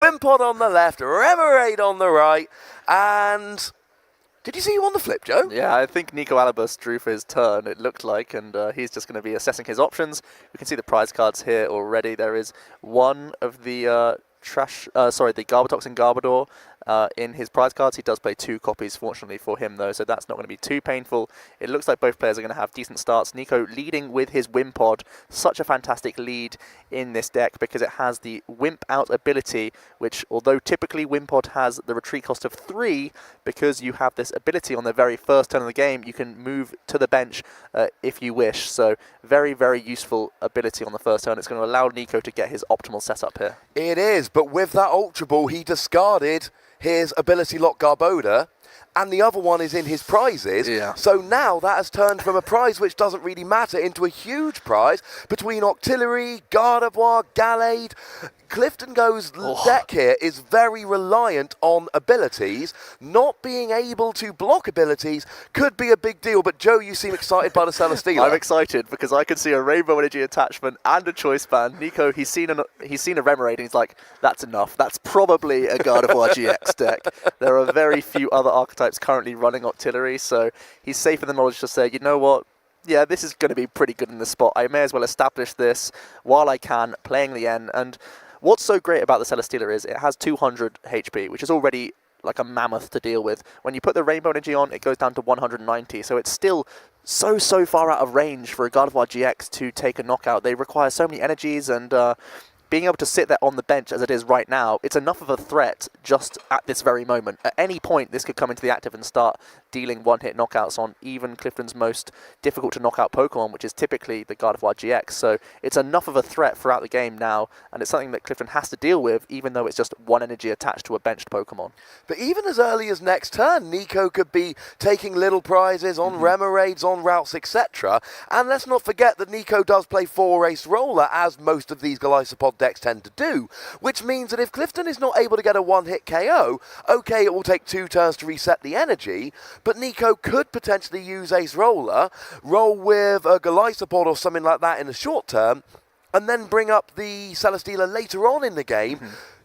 Wimpod on the left, Remoraid on the right, and... Did you see you on the flip, Joe? Yeah, I think Nico Alabas drew for his turn, it looked like, and he's just going to be assessing his options. We can see the prize cards here already. There is one of the the Garbotox and Garbodor in his prize cards. He does play 2 copies, fortunately for him, though, so that's not going to be too painful. It looks like both players are going to have decent starts. Nico leading with his Wimpod. Such a fantastic lead in this deck because it has the Wimp Out ability, which, although typically Wimpod has the retreat cost of 3, because you have this ability on the very first turn of the game, you can move to the bench if you wish. So very, very useful ability on the first turn. It's going to allow Nico to get his optimal setup here. It is, but with that Ultra Ball, he discarded his ability lock Garbodor, and the other one is in his prizes. Yeah. So now that has turned from a prize which doesn't really matter into a huge prize between Octillery, Gardevoir, Gallade. Clifton Go's deck here is very reliant on abilities. Not being able to block abilities could be a big deal, but Joe, you seem excited by the Celesteela. I'm excited because I can see a Rainbow Energy attachment and a Choice Band. Nico, he's seen a Remoraid and he's like, that's enough. That's probably a Gardevoir GX deck. There are very few other archetypes currently running Octillery, so he's safe in the knowledge to say, you know what? Yeah, this is going to be pretty good in this spot. I may as well establish this while I can, playing the N. And what's so great about the Celesteela is it has 200 HP, which is already like a mammoth to deal with. When you put the Rainbow Energy on, it goes down to 190, so it's still so far out of range for a Gardevoir GX to take a knockout. They require so many energies, and being able to sit there on the bench as it is right now, it's enough of a threat just at this very moment. At any point, this could come into the active and start dealing one-hit knockouts on even Clifton's most difficult to knock out Pokemon, which is typically the Gardevoir GX. So it's enough of a threat throughout the game now, and it's something that Clifton has to deal with, even though it's just 1 energy attached to a benched Pokemon. But even as early as next turn, Nico could be taking little prizes on Remoraids, on routes, etc. And let's not forget that Nico does play 4-Ace Roller, as most of these Golisopod decks tend to do, which means that if Clifton is not able to get a 1-hit KO, okay, it will take 2 turns to reset the energy, but Nico could potentially use Ace Roller, roll with a Golisopod or something like that in the short term, and then bring up the Celesteela later on in the game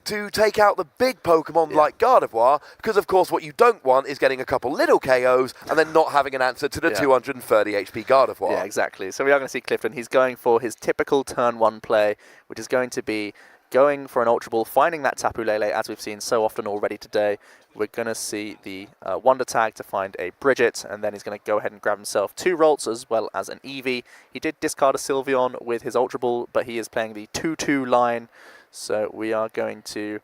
to take out the big Pokemon like Gardevoir, because of course what you don't want is getting a couple little KOs and then not having an answer to the 230 HP Gardevoir. Yeah, exactly. So we are going to see Clifton. He's going for his typical turn 1 play, which is going to be going for an Ultra Ball, finding that Tapu Lele, as we've seen so often already today. We're going to see the Wonder Tag to find a Bridget, and then he's going to go ahead and grab himself 2 Rolts as well as an Eevee. He did discard a Sylveon with his Ultra Ball, but he is playing the 2-2 line. So we are going to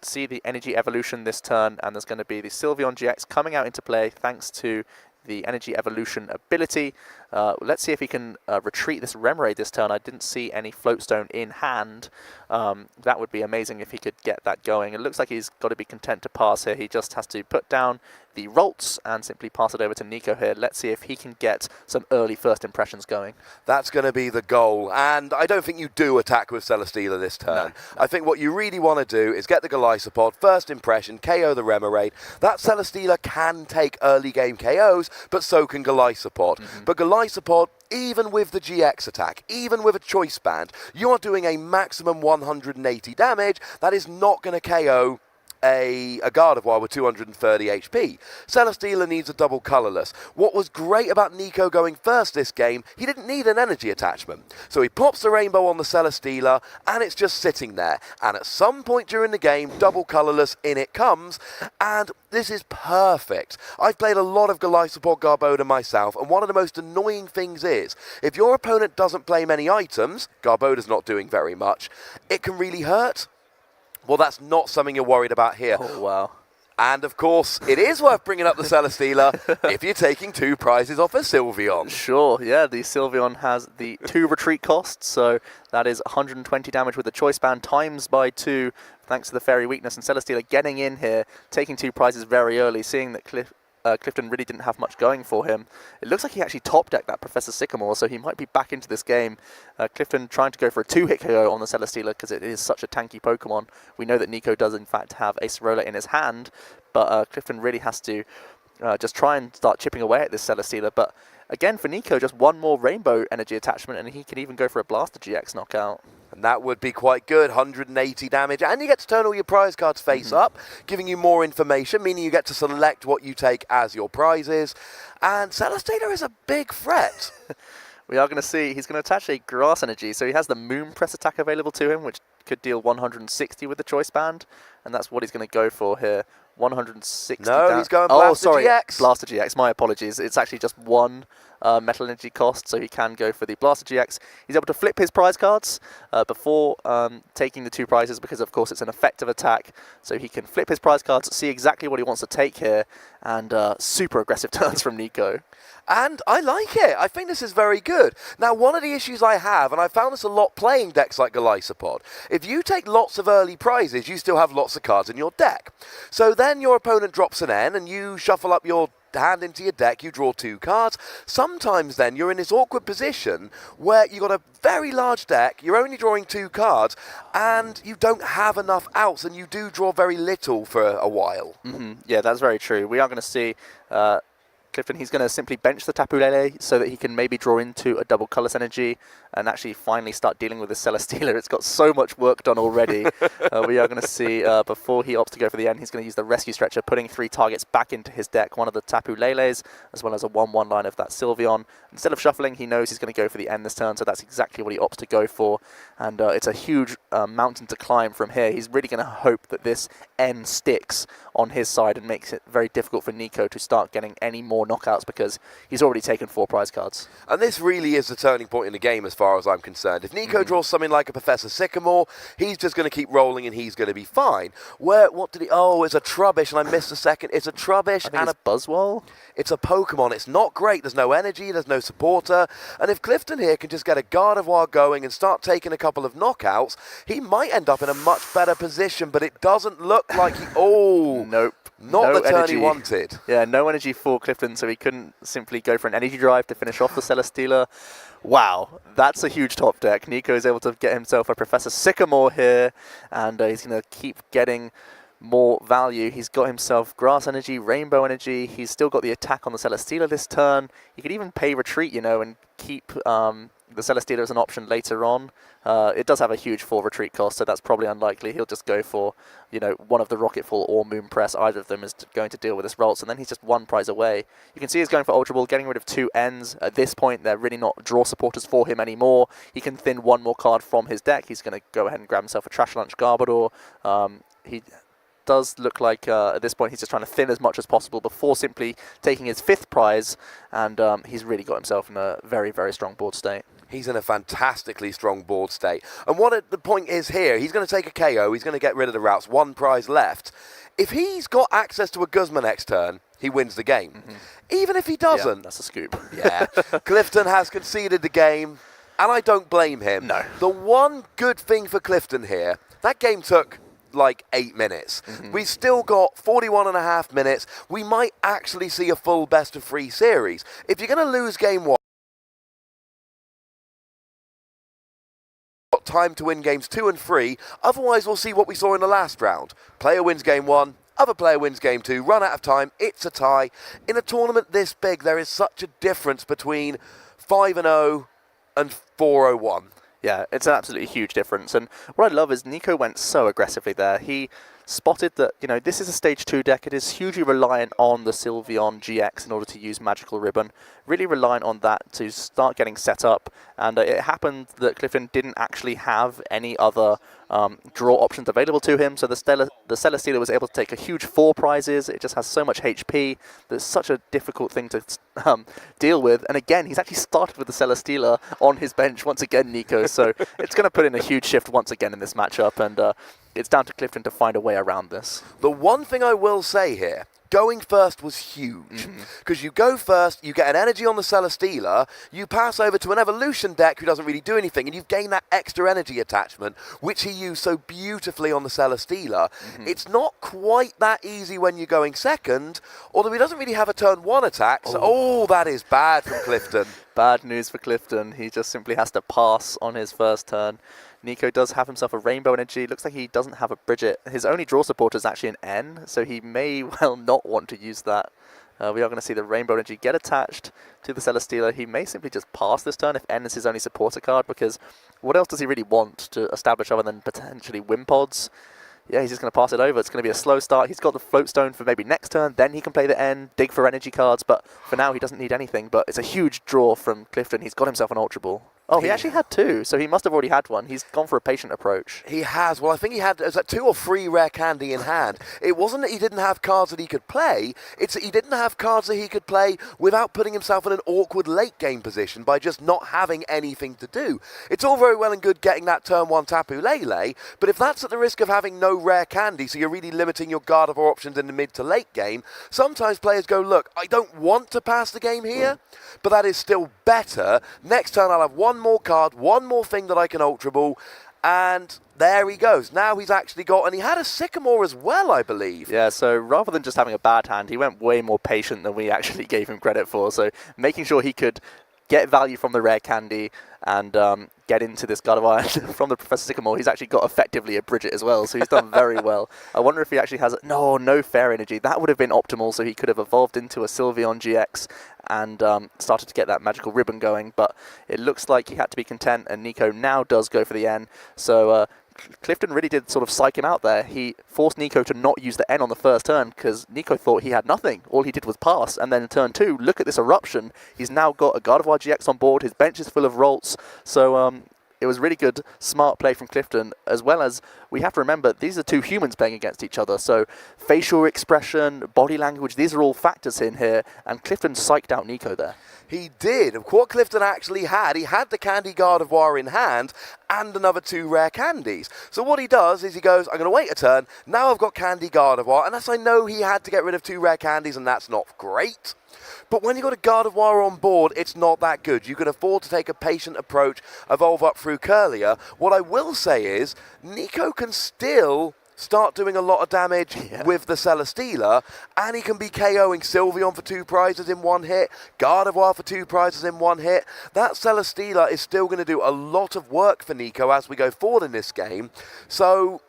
see the Energy Evolution this turn, and there's going to be the Sylveon GX coming out into play thanks to the Energy Evolution ability. Let's see if he can retreat this Remoraid this turn. I didn't see any Floatstone in hand. That would be amazing if he could get that going. It looks like he's got to be content to pass here. He just has to put down the Rolts and simply pass it over to Nico here. Let's see if he can get some early first impressions going. That's going to be the goal, and I don't think you do attack with Celesteela this turn. No. I think what you really want to do is get the Golisopod, first impression, KO the Remoraid. That Celesteela can take early game KOs, but so can Golisopod. But Golisopod, even with the GX attack, even with a Choice Band, you are doing a maximum 180 damage. That is not going to KO a Gardevoir with 230 HP. Celesteela needs a double colourless. What was great about Nico going first this game, he didn't need an energy attachment. So he pops the rainbow on the Celesteela, and it's just sitting there. And at some point during the game, double colourless, in it comes, and this is perfect. I've played a lot of Golisopod Garbodor myself, and one of the most annoying things is, if your opponent doesn't play many items, Garbodor's not doing very much, it can really hurt. Well, that's not something you're worried about here. Oh, wow. And, of course, it is worth bringing up the Celesteela if you're taking 2 prizes off a Sylveon. Sure, yeah, the Sylveon has the 2 retreat costs, so that is 120 damage with the Choice Band times by 2, thanks to the Fairy Weakness, and Celesteela getting in here, taking 2 prizes very early, seeing that Clifton really didn't have much going for him. It looks like he actually top-decked that Professor Sycamore, so he might be back into this game. Clifton trying to go for a 2-hit KO on the Celesteela because it is such a tanky Pokemon. We know that Nico does in fact have a Acerola in his hand, but Clifton really has to just try and start chipping away at this Celesteela. But again, for Nico, just 1 more Rainbow Energy attachment, and he can even go for a Blaster GX knockout. And that would be quite good, 180 damage. And you get to turn all your prize cards face up, giving you more information, meaning you get to select what you take as your prizes. And Celesteela is a big threat. We are going to see he's going to attach a Grass Energy, so he has the Moon Press attack available to him, which could deal 160 with the Choice Band, and that's what he's going to go for here. 160 No, he's going Blaster GX. Blaster GX, my apologies. It's actually just one Metal Energy cost, so he can go for the Blaster GX. He's able to flip his prize cards before taking the 2 prizes, because of course it's an effective attack, so he can flip his prize cards, see exactly what he wants to take here, and super aggressive turns from Nico. And I like it. I think this is very good. Now, one of the issues I have, and I found this a lot playing decks like Golisopod, if you take lots of early prizes, you still have lots of cards in your deck. So then your opponent drops an N, and you shuffle up your hand into your deck, you draw 2 cards. Sometimes then you're in this awkward position where you've got a very large deck, you're only drawing 2 cards, and you don't have enough outs, and you do draw very little for a while. Yeah, that's very true. We are going to see Clifton, he's going to simply bench the Tapu Lele so that he can maybe draw into a double Colorless Energy and actually finally start dealing with the Celesteela. It's got so much work done already. We are going to see, before he opts to go for the end, he's going to use the Rescue Stretcher, putting 3 targets back into his deck, one of the Tapu Leles, as well as a 1/1 line of that Sylveon. Instead of shuffling, he knows he's going to go for the end this turn, so that's exactly what he opts to go for. And it's a huge mountain to climb from here. He's really going to hope that this N sticks on his side and makes it very difficult for Nico to start getting any more knockouts, because he's already taken 4 prize cards. And this really is the turning point in the game as far as I'm concerned. If Nico draws something like a Professor Sycamore, he's just going to keep rolling and he's going to be fine. What did he... Oh, it's a Trubbish, and I missed a second. It's a Trubbish and a Buzzwole? It's a Pokemon. It's not great. There's no energy. There's no supporter. And if Clifton here can just get a Gardevoir going and start taking a couple of knockouts, he might end up in a much better position, but it doesn't look like he... Oh, nope. Not no the turn energy. he wanted. Yeah, no energy for Clifton, so he couldn't simply go for an energy drive to finish off the Celesteela. Wow, that's a huge top deck. Nico is able to get himself a Professor Sycamore here, and he's going to keep getting more value. He's got himself Grass Energy, Rainbow Energy. He's still got the attack on the Celesteela this turn. He could even pay Retreat, you know, and keep the Celesteela as an option later on. It does have a huge 4 retreat cost, so that's probably unlikely. He'll just go for, you know, one of the Rocket Fall or Moon Press. Either of them is going to deal with this Ralts, and then he's just 1 prize away. You can see he's going for Ultra Ball, getting rid of 2 Ns. At this point, they're really not draw supporters for him anymore. He can thin 1 more card from his deck. He's going to go ahead and grab himself a Trash Lunch Garbodor. He does look like at this point he's just trying to thin as much as possible before simply taking his 5th prize, and he's really got himself in a very, very strong board state. He's in a fantastically strong board state. And what the point is here, he's going to take a KO, he's going to get rid of the routes, 1 prize left. If he's got access to a Guzma next turn, he wins the game. Even if he doesn't. Yeah, that's a scoop. Yeah. Clifton has conceded the game, and I don't blame him. No. The one good thing for Clifton here, that game took like 8 minutes. We've still got 41.5 minutes. We might actually see a full best of 3 series. If you're going to lose game 1, time to win games 2 and 3, otherwise we'll see what we saw in the last round. Player wins game 1, other player wins game 2, run out of time, it's a tie. In a tournament this big, there is such a difference between 5-0 and 4-0-1. Yeah, it's an absolutely huge difference, and what I love is Nico went so aggressively there. He spotted that, you know, this is a stage 2 deck. It is hugely reliant on the Sylveon GX in order to use Magical Ribbon. Really reliant on that to start getting set up. And it happened that Clifton didn't actually have any other draw options available to him. So the Celesteela was able to take a huge 4 prizes. It just has so much HP. That's such a difficult thing to deal with. And again, he's actually started with the Celesteela on his bench once again, Nico. So it's going to put in a huge shift once again in this matchup. And it's down to Clifton to find a way around this. The one thing I will say here, going first was huge, because you go first, you get an energy on the Celesteela, you pass over to an evolution deck who doesn't really do anything, and you've gained that extra energy attachment, which he used so beautifully on the Celesteela. It's not quite that easy when you're going second, although he doesn't really have a turn 1 attack, so that is bad from Clifton. Bad news for Clifton. He just simply has to pass on his first turn. Nico does have himself a Rainbow Energy. Looks like he doesn't have a Bridget. His only draw supporter is actually an N, so he may well not want to use that We are going to see the Rainbow Energy get attached to the Celesteela. He may simply just pass this turn if N is his only supporter card, because what else does he really want to establish other than potentially Wimpods? Yeah, he's just going to pass it over. It's going to be a slow start. He's got the Float Stone for maybe next turn. Then he can play the N, dig for energy cards. But for now, he doesn't need anything. But it's a huge draw from Clifton. He's got himself an Ultra Ball. Oh, he actually had 2, so he must have already had one. He's gone for a patient approach. He has. Well, I think he had, it was like 2 or 3 rare candy in hand. It wasn't that he didn't have cards that he could play, it's that he didn't have cards that he could play without putting himself in an awkward late game position by just not having anything to do. It's all very well and good getting that turn 1 Tapu Lele, but if that's at the risk of having no rare candy, so you're really limiting your Gardevoir options in the mid to late game, sometimes players go, look, I don't want to pass the game here, but that is still better. Next turn I'll have 1 more card, 1 more thing that I can Ultra Ball, and there he goes. Now he's actually got, and he had a Sycamore as well, I believe. Yeah, so rather than just having a bad hand, he went way more patient than we actually gave him credit for. So making sure he could get value from the rare candy and get into this Gardevoir from the Professor Sycamore. He's actually got effectively a Bridget as well, so he's done very well. I wonder if he actually has no Fair Energy. That would have been optimal, so he could have evolved into a Sylveon GX and started to get that magical ribbon going, but it looks like he had to be content, and Nico now does go for the N. So Clifton really did sort of psych him out there. He forced Nico to not use the N on the first turn because Nico thought he had nothing. All he did was pass, and then in turn 2, look at this eruption. He's now got a Gardevoir GX on board. His bench is full of Rolts. So it was really good, smart play from Clifton, as well as we have to remember these are 2 humans playing against each other. So facial expression, body language, these are all factors in here, and Clifton psyched out Nico there. He did. What Clifton actually had, he had the Candy Gardevoir in hand and another 2 rare candies. So what he does is he goes, I'm going to wait a turn. Now I've got Candy Gardevoir, and as I know he had to get rid of 2 rare candies, and that's not great. But when you've got a Gardevoir on board, it's not that good. You can afford to take a patient approach, evolve up through Curlier. What I will say is, Nico can still start doing a lot of damage with the Celesteela, and he can be KOing Sylveon for 2 prizes in 1 hit, Gardevoir for 2 prizes in 1 hit. That Celesteela is still going to do a lot of work for Nico as we go forward in this game. So,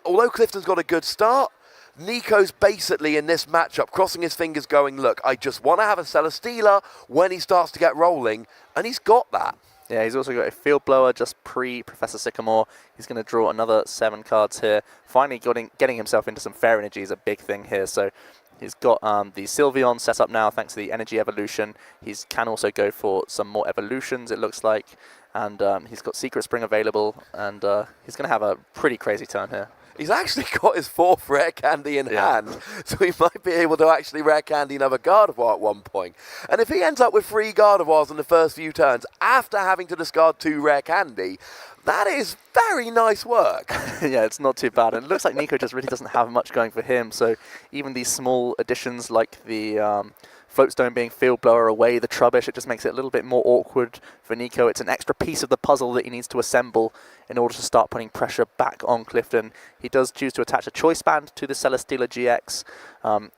although Clifton's got a good start, Nico's basically in this matchup crossing his fingers going, look, I just want to have a Celesteela when he starts to get rolling, and he's got that. Yeah, he's also got a Field Blower just pre-Professor Sycamore. He's going to draw another 7 cards here. Finally getting himself into some Fair Energy is a big thing here. So he's got the Sylveon set up now thanks to the Energy Evolution. He can also go for some more evolutions, it looks like. And he's got Secret Spring available, and he's going to have a pretty crazy turn here. He's actually got his 4th rare candy in hand, so he might be able to actually rare candy another Gardevoir at one point. And if he ends up with 3 Gardevoirs in the first few turns after having to discard 2 rare candy, that is very nice work. Yeah, it's not too bad. And it looks like Nico just really doesn't have much going for him, so even these small additions like the Floatstone being Field Blower away, the Trubbish, it just makes it a little bit more awkward for Nico. It's an extra piece of the puzzle that he needs to assemble in order to start putting pressure back on Clifton. He does choose to attach a Choice Band to the Celesteela GX.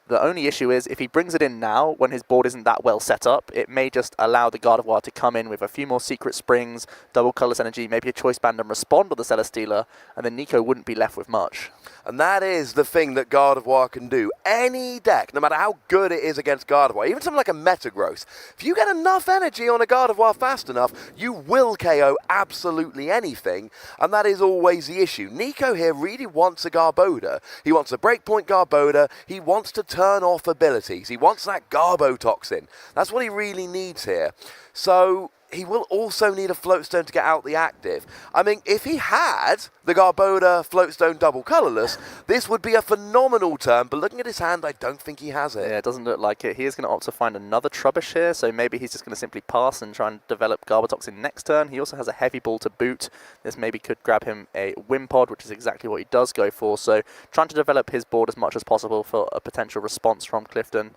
The only issue is if he brings it in now when his board isn't that well set up, it may just allow the Gardevoir to come in with a few more Secret Springs, double Colorless Energy, maybe a Choice Band and respond to the Celesteela, and then Nico wouldn't be left with much. And that is the thing that Gardevoir can do. Any deck, no matter how good it is against Gardevoir, even something like a Metagross, if you get enough energy on a Gardevoir fast enough, you will KO absolutely anything, and that is always the issue. Nico here really wants a Garbodor. He wants a Breakpoint Garbodor. He wants to turn off abilities. He wants that Garbotoxin. That's what he really needs here. So he will also need a Floatstone to get out the active. I mean, if he had the Garbodor Floatstone double colourless, this would be a phenomenal turn, but looking at his hand, I don't think he has it. Yeah, it doesn't look like it. He is going to opt to find another Trubbish here, so maybe he's just going to simply pass and try and develop Garbotoxin next turn. He also has a Heavy Ball to boot. This maybe could grab him a Wimpod, which is exactly what he does go for, so trying to develop his board as much as possible for a potential response from Clifton.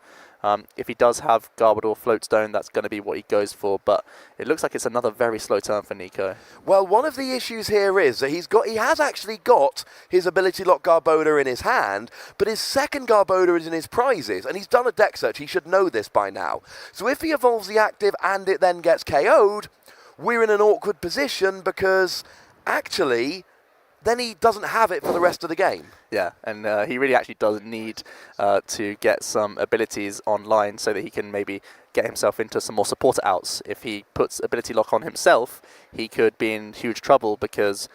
If he does have Garbodor Floatstone, that's going to be what he goes for, but it looks like it's another very slow turn for Nico. Well, one of the issues here is that he has actually got his Ability Lock Garbodor in his hand, but his second Garbodor is in his prizes, and he's done a deck search. He should know this by now. So if he evolves the active and it then gets KO'd, we're in an awkward position because actually then he doesn't have it for the rest of the game. Yeah, and he really actually does need to get some abilities online so that he can maybe get himself into some more supporter outs. If he puts ability lock on himself, he could be in huge trouble because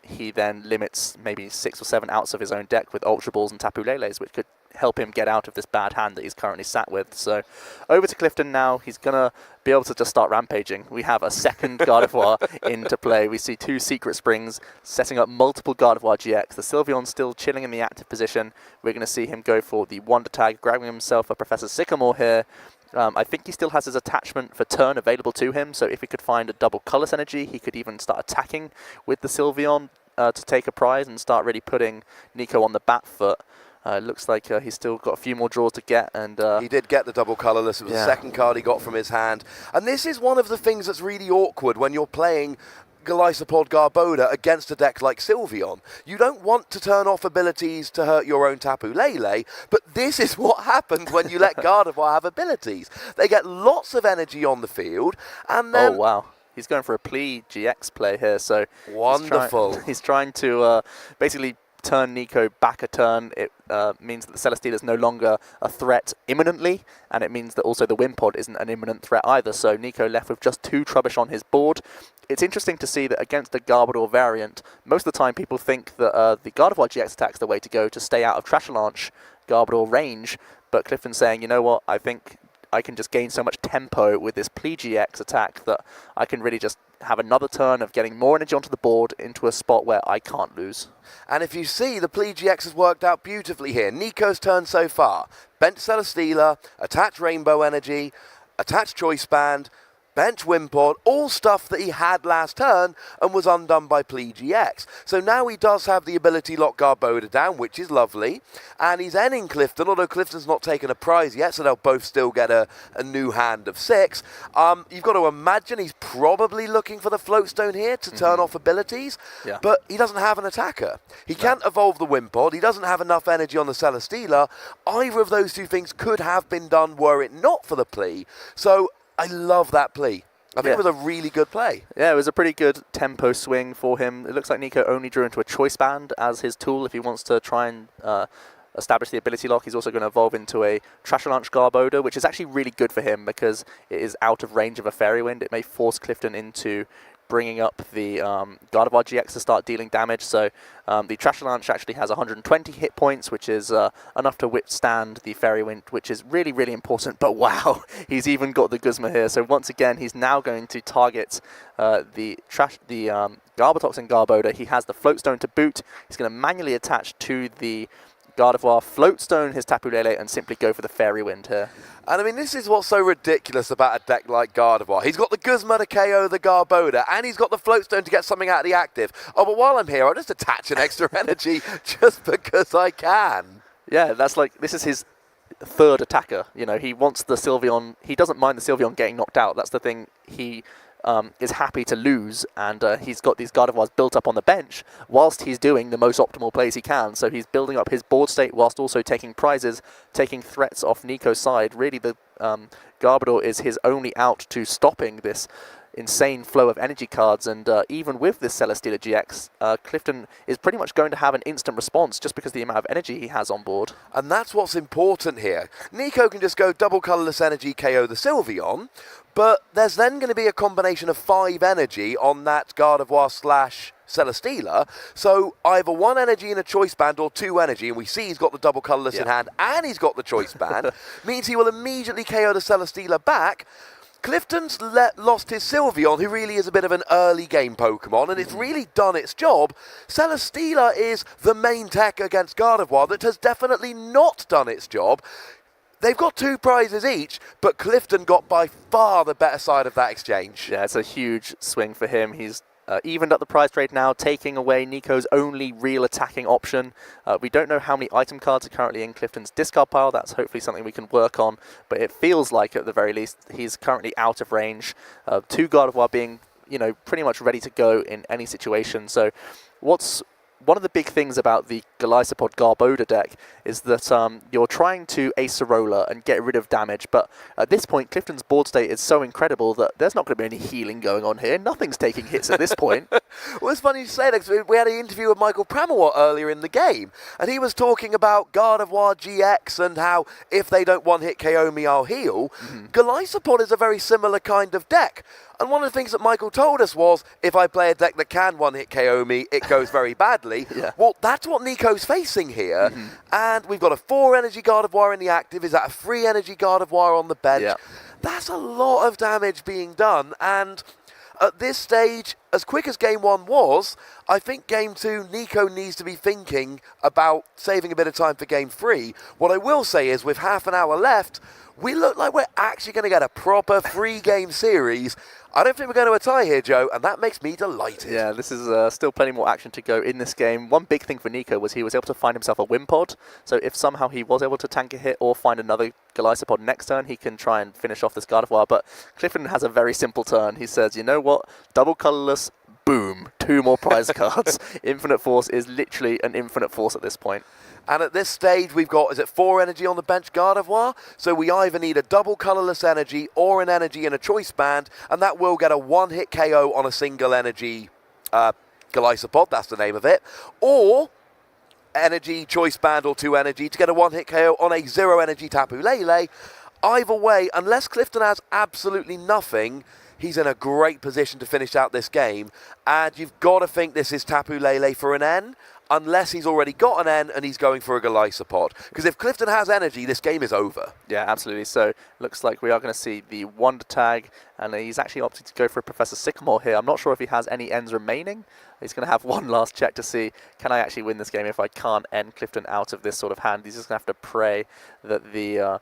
he then limits maybe 6 or 7 outs of his own deck with Ultra Balls and Tapu Leles, which could help him get out of this bad hand that he's currently sat with. So over to Clifton now. He's going to be able to just start rampaging. We have a second Gardevoir into play. We see 2 Secret Springs setting up multiple Gardevoir GX. The Sylveon still chilling in the active position. We're going to see him go for the Wonder Tag, grabbing himself a Professor Sycamore here. I think he still has his attachment for turn available to him, so if he could find a double Colorless Energy, he could even start attacking with the Sylveon to take a prize and start really putting Nico on the back foot. Looks like he's still got a few more draws to get. And he did get the double colourless. It was the second card he got from his hand. And this is one of the things that's really awkward when you're playing Golisopod Garbodor against a deck like Sylveon. You don't want to turn off abilities to hurt your own Tapu Lele, but this is what happens when you let Gardevoir have abilities. They get lots of energy on the field, and then... Oh, wow. He's going for a Plea GX play here, so... Wonderful. He's trying to basically turn Nico back a turn. It means that the Celesteela is no longer a threat imminently, and it means that also the Wimpod isn't an imminent threat either, so Nico left with just 2 Trubbish on his board. It's interesting to see that against the Garbodor variant, most of the time people think that the Gardevoir GX attack is the way to go to stay out of Trashalanche Garbodor range, but Clifton's saying, you know what, I think I can just gain so much tempo with this Plea GX attack that I can really just have another turn of getting more energy onto the board into a spot where I can't lose. And if you see, the Plea GX has worked out beautifully here. Nico's turn so far. Bench Celesteela, attach Rainbow Energy, attach Choice Band, bench Wimpod, all stuff that he had last turn and was undone by Plea GX. So now he does have the ability lock Garbodor down, which is lovely. And he's ending Clifton, although Clifton's not taken a prize yet, so they'll both still get a new hand of 6. You've got to imagine he's probably looking for the Floatstone here to turn off abilities, but he doesn't have an attacker. He can't evolve the Wimpod. He doesn't have enough energy on the Celesteela. Either of those 2 things could have been done were it not for the Plea. So I love that plea. I think it was a really good play. Yeah, it was a pretty good tempo swing for him. It looks like Nico only drew into a Choice Band as his tool if he wants to try and establish the ability lock. He's also going to evolve into a Trashalanche Garbodor, which is actually really good for him because it is out of range of a Fairy Wind. It may force Clifton into bringing up the Gardevoir GX to start dealing damage. So the Trashalanche actually has 120 hit points, which is enough to withstand the Fairy Wind, which is really, really important. But wow, he's even got the Guzma here. So once again, he's now going to target the Garbotoxin Garbodor. He has the Floatstone to boot. He's going to manually attach to the Gardevoir, Floatstone his Tapu Lele, and simply go for the Fairy Wind here. And I mean, this is what's so ridiculous about a deck like Gardevoir. He's got the Guzma to KO the Garbodor, and he's got the Floatstone to get something out of the active. Oh, but while I'm here, I'll just attach an extra energy just because I can. Yeah, that's like, this is his 3rd attacker. You know, he wants the Sylveon, he doesn't mind the Sylveon getting knocked out. That's the thing he is happy to lose, and he's got these Gardevoirs built up on the bench whilst he's doing the most optimal plays he can. So he's building up his board state whilst also taking prizes, taking threats off Nico's side. Really, the Garbodor is his only out to stopping this insane flow of energy cards, and even with this Celesteela GX, Clifton is pretty much going to have an instant response just because of the amount of energy he has on board. And that's what's important here. Nico can just go double colourless energy KO the Sylveon, but there's then going to be a combination of 5 energy on that Gardevoir / Celesteela, so either 1 energy in a Choice Band or 2 energy, and we see he's got the double colourless in hand and he's got the Choice Band, means he will immediately KO the Celesteela back. Clifton's lost his Sylveon, who really is a bit of an early game Pokemon, and it's really done its job. Celesteela is the main tech against Gardevoir that has definitely not done its job. They've got 2 prizes each, but Clifton got by far the better side of that exchange. Yeah, it's a huge swing for him. He's evened up the prize trade now, taking away Nico's only real attacking option. We don't know how many item cards are currently in Clifton's discard pile. That's hopefully something we can work on, but it feels like at the very least he's currently out of range. 2 Gardevoir being, you know, pretty much ready to go in any situation. So what's one of the big things about the Golisopod Garbodor deck is that you're trying to Acerola and get rid of damage, but at this point, Clifton's board state is so incredible that there's not going to be any healing going on here. Nothing's taking hits at this point. Well, it's funny you say that, because we had an interview with Michael Pramawat earlier in the game, and he was talking about Gardevoir GX and how if they don't one-hit KO me, I'll heal. Golisopod is a very similar kind of deck. And one of the things that Michael told us was, if I play a deck that can one-hit KO me, it goes very badly. Yeah. Well, that's what Nico's facing here. And we've got a 4-energy Gardevoir in the active. Is that a 3-energy Gardevoir on the bench? Yeah. That's a lot of damage being done. And at this stage, as quick as Game 1 was, I think Game 2, Nico needs to be thinking about saving a bit of time for Game 3. What I will say is, with half an hour left, we look like we're actually going to get a proper 3-game series. I don't think we're going to a tie here, Joe, and that makes me delighted. Yeah, this is still plenty more action to go in this game. One big thing for Nico was he was able to find himself a Wimpod, so if somehow he was able to tank a hit or find another Golisopod next turn, he can try and finish off this Gardevoir. But Clifton has a very simple turn. He says, you know what, double colourless, boom, 2 more prize cards. Infinite Force is literally an infinite force at this point. And at this stage, we've got, is it 4 energy on the bench Gardevoir? So we either need a double colourless energy or an energy in a choice band, and that will get a one-hit KO on a single energy Golisopod, that's the name of it. Or energy, choice band, or 2 energy to get a one-hit KO on a 0 energy Tapu Lele. Either way, unless Clifton has absolutely nothing, he's in a great position to finish out this game. And you've got to think this is Tapu Lele for an N, unless he's already got an N and he's going for a Golisopod. Because if Clifton has energy, this game is over. Yeah, absolutely. So looks like we are going to see the Wonder Tag, and he's actually opted to go for a Professor Sycamore here. I'm not sure if he has any Ns remaining. He's going to have one last check to see, can I actually win this game if I can't end Clifton out of this sort of hand? He's just going to have to pray that the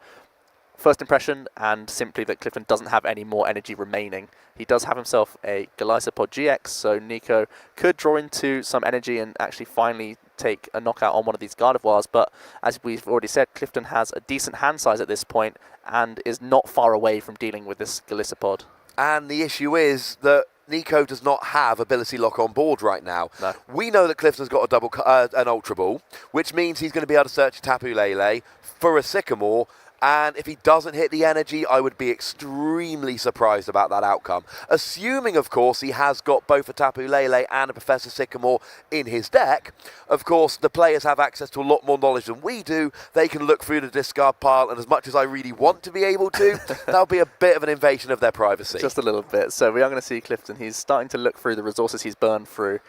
first impression and simply that Clifton doesn't have any more energy remaining. He does have himself a Golisopod GX, so Nico could draw into some energy and actually finally take a knockout on one of these Gardevoirs, but as we've already said, Clifton has a decent hand size at this point and is not far away from dealing with this Golisopod. And the issue is that Nico does not have ability lock on board right now. No. We know that Clifton's got a an Ultra Ball, which means he's going to be able to search a Tapu Lele for a Sycamore. And if he doesn't hit the energy, I would be extremely surprised about that outcome. Assuming, of course, he has got both a Tapu Lele and a Professor Sycamore in his deck. Of course, the players have access to a lot more knowledge than we do. They can look through the discard pile, and as much as I really want to be able to, that'll be a bit of an invasion of their privacy. Just a little bit. So we are going to see Clifton. He's starting to look through the resources he's burned through.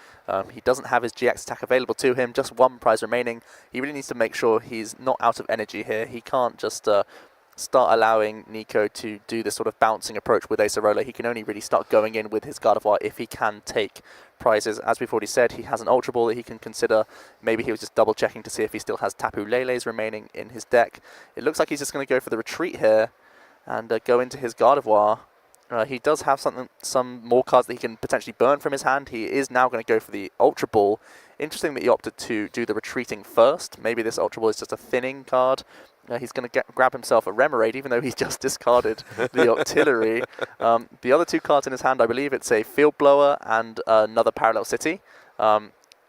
He doesn't have his GX attack available to him, just 1 prize remaining. He really needs to make sure he's not out of energy here. He can't just start allowing Nico to do this sort of bouncing approach with Acerola. He can only really start going in with his Gardevoir if he can take prizes. As we've already said, he has an Ultra Ball that he can consider. Maybe he was just double checking to see if he still has Tapu Leles remaining in his deck. It looks like he's just going to go for the retreat here and go into his Gardevoir. He does have some more cards that he can potentially burn from his hand. He is now going to go for the Ultra Ball. Interesting that he opted to do the retreating first. Maybe this Ultra Ball is just a thinning card. He's going to grab himself a Remoraid, even though he's just discarded the Octillery. The other 2 cards in his hand, I believe it's a Field Blower and another Parallel City.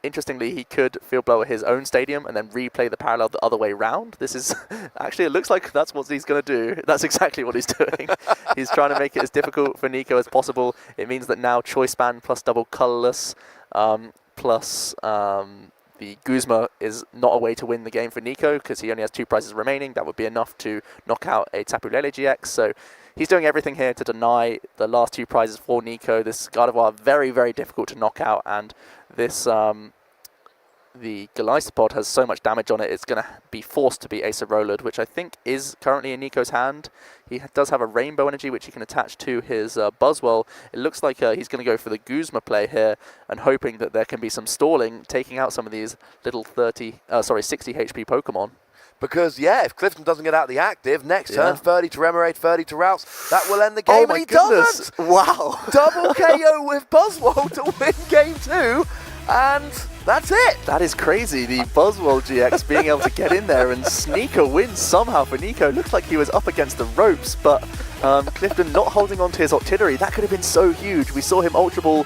Interestingly, he could Field Blower his own stadium and then replay the parallel the other way round. This is actually, it looks like that's what he's going to do. That's exactly what he's doing. He's trying to make it as difficult for Nico as possible. It means that now Choice Band plus double colorless plus the Guzma is not a way to win the game for Nico because he only has 2 prizes remaining. That would be enough to knock out a Tapu Lele GX. So he's doing everything here to deny the last 2 prizes for Nico. This Gardevoir very, very difficult to knock out, and this the Golisopod has so much damage on it, it's going to be forced to be Acerola, which I think is currently in Nico's hand. He does have a Rainbow Energy, which he can attach to his Buzzwell. It looks like he's going to go for the Guzma play here, and hoping that there can be some stalling, taking out some of these little 60 HP Pokemon. Because, yeah, if Clifton doesn't get out the active, next turn, 30 to Remoraid, 30 to Routes, that will end the game, oh and my he goodness. doesn't! Wow! Double KO with Buzzwole to win game 2, and that's it! That is crazy, the Buzzwole GX being able to get in there and sneak a win somehow for Nico. Looked like he was up against the ropes, but Clifton not holding on to his Octillery, that could have been so huge. We saw him Ultra Ball